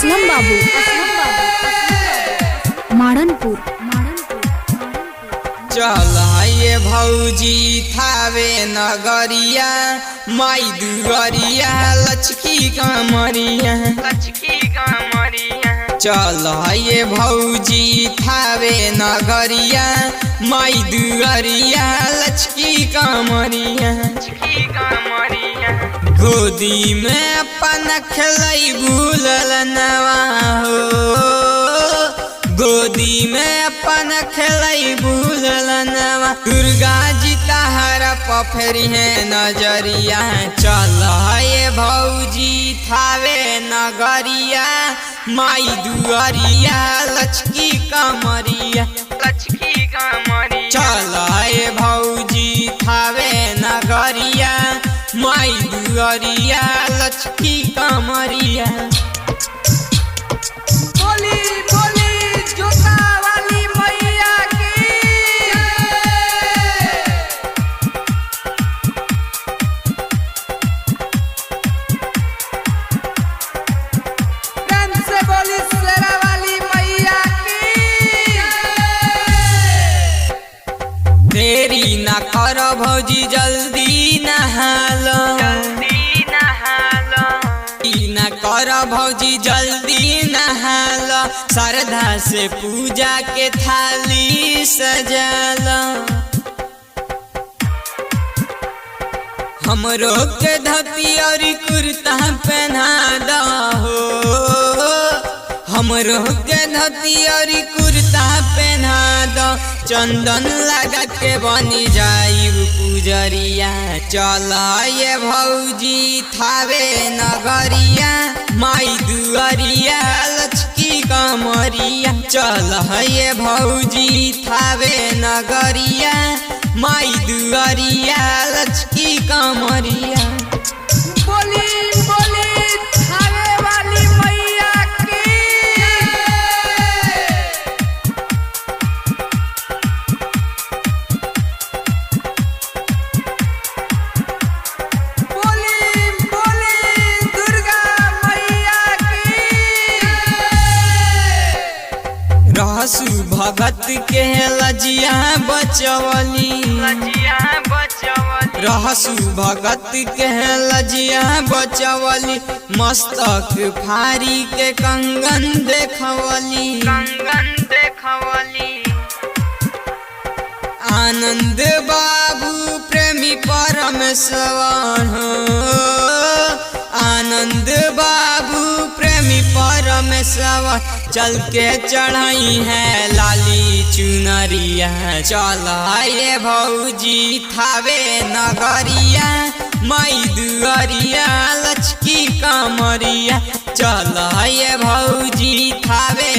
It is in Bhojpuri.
असलम बाबू मारनपुर। चल ये भौजी थावे नगरिया माई दुगरिया लचकी कमरिया चल ये भौजी थावे नगरिया माई दुगरिया लचकी कमरिया गोदी में अपन खेलई भूलल नवा हो गोदी में अपन खेलई भूलल नवा दुर्गा जी तहरा पफरी है नजरिया चल ये भौजी थावे नगरिया माई दुआरिया लचकी कमरिया चल ये भौजी थावे नगरिया माई दुआरिया लचकी कमरिया। बोली बोली जोता वाली मैया की प्रेम से बोली शेरा वाली मैया की देरी ना कर भौजी जल्दी नहालो ना कर भौजी जल्दी नहालो श्रद्धा से पूजा के थाली सजालो हमरो के धोती और कुर्ता पहना दहो हमरो के धोती और कुर्ता पहना दो चंदन लगा के बनी जाई पुजरिया चल ये भौजी थावे नगरिया माई दुआरिया लचकी कमरिया चल ये भौजी थावे नगरिया माई दुआरिया लचकी कमरिया। बोली बोली थावे वाली मैया की बोली बोली दुर्गा मैया की रहसु भगत के लजिया बचवली रहसु भगत के लजिया बचवली मस्तक फारी के कंगन देखवली आनंद बाबू प्रेमी परमेश्वर हो आनंद बाबू प्रेमी परमेश्वर चल के चढ़ाई है लाली चुनरिया चल ये भौजी थावे नगरिया माई दुआरिया लचकी कमरिया चल ये भौजी थावे